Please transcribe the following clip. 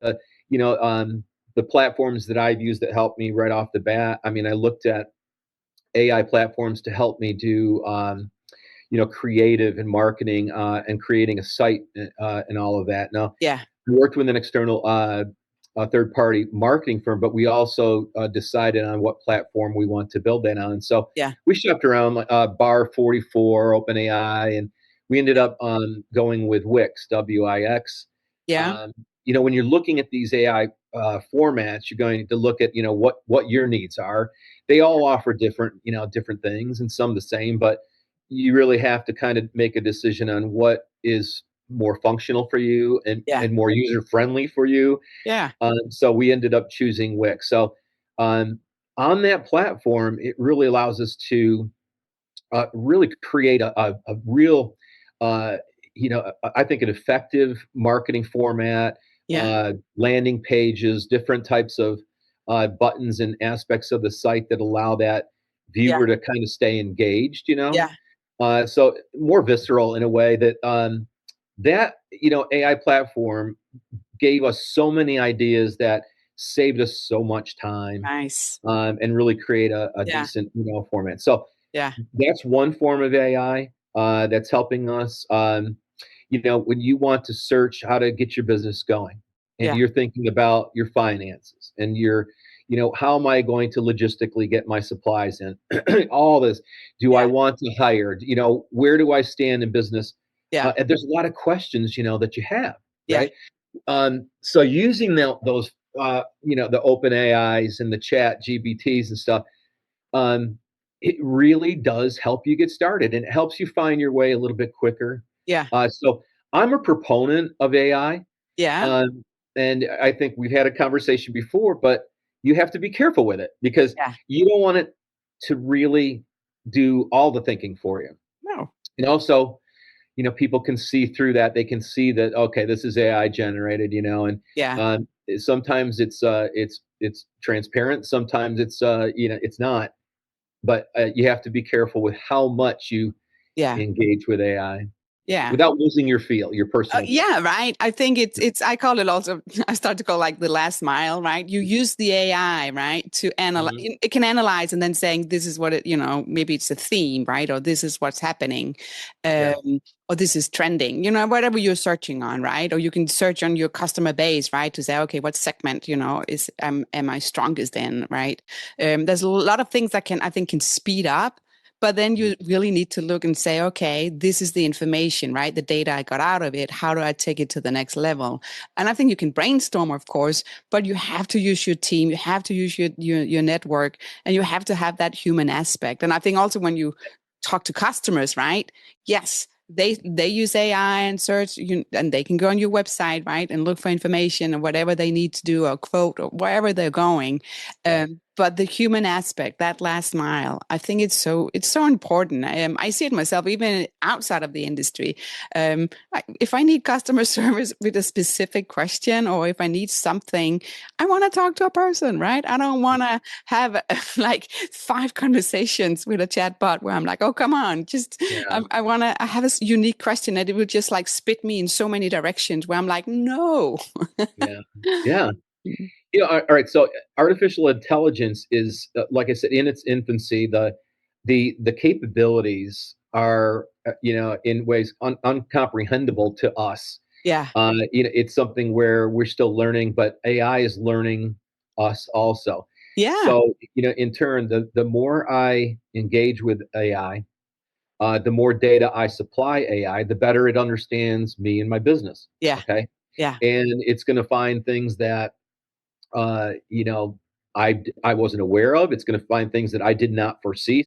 uh, you know, the platforms that I've used that helped me right off the bat. I mean, I looked at AI platforms to help me do, creative and marketing, and creating a site, and all of that. Now, Yeah. we worked with an external, a third party marketing firm, but we also decided on what platform we want to build that on. And so Yeah. we shopped around, like, Bar 44, OpenAI, and we ended up going with Wix, WIX. Yeah. Um, when you're looking at these AI formats, you're going to look at what your needs are. They all offer different things, and some the same, but you really have to kind of make a decision on what is more functional for you and, Yeah. and more user friendly for you. Yeah. So we ended up choosing Wix. So um, on that platform, it really allows us to really create a real, uh, I think an effective marketing format, Yeah. landing pages, different types of buttons and aspects of the site that allow that Yeah. viewer to kind of stay engaged. Yeah. So more visceral in a way that AI platform gave us so many ideas that saved us so much time, Nice. and really create a Yeah. decent format. So Yeah. that's one form of AI that's helping us. When you want to search how to get your business going, and Yeah. you're thinking about your finances, and how am I going to logistically get my supplies in? All this. Do I Yeah. want to hire? Where do I stand in business? Yeah. And there's a lot of questions, that you have, Yeah. right? So using those, the open AIs and the chat GBTs and stuff, um, it really does help you get started, and it helps you find your way a little bit quicker. Yeah. So I'm a proponent of AI, Yeah. um, and I think we've had a conversation before, but you have to be careful with it because Yeah. you don't want it to really do all the thinking for you. No. And also, people can see through that. They can see that, okay, this is AI generated, and Yeah. sometimes it's transparent. Sometimes it's not. But you have to be careful with how much you Yeah. engage with AI Yeah. without losing your personal feel. Yeah, right. I think it's I call it also I start to call like the last mile, right? You use the AI, right, to analyze. Mhm. It can analyze and then saying this is what maybe it's a theme, right? Or this is what's happening. Yeah. Or this is trending, whatever you're searching on, right? Or you can search on your customer base, right? To say, okay, what segment, is am I strongest in, right? There's a lot of things that I think can speed up. But then Mhm. you really need to look and say, okay, this is the information, right? The data I got out of it. How do I take it to the next level? And I think you can brainstorm, of course, but you have to use your team. You have to use your network, and you have to have that human aspect. And I think also when you talk to customers, right? Yes, they use AI and search, and they can go on your website, right, and look for information or whatever they need to do, or quote, or wherever they're going. Yeah. But the human aspect, that last mile, I think it's so important. I see it myself, even outside of the industry. If I need customer service with a specific question, or if I need something, I want to talk to a person, right? I don't want to have like 5 conversations with a chatbot where I'm like, oh, come on, just Yeah. I have a unique question that it would just like spit me in so many directions where I'm like, no. Yeah. Yeah. All right. So artificial intelligence is, like I said, in its infancy. The capabilities are, in ways uncomprehendable to us. Yeah. It's something where we're still learning, but AI is learning us also. Yeah. So, in turn, the more I engage with AI, the more data I supply AI, the better it understands me and my business. Yeah. Okay. Yeah. And it's going to find things that, uh, you know, I wasn't aware of. It's going to find things that I did not foresee.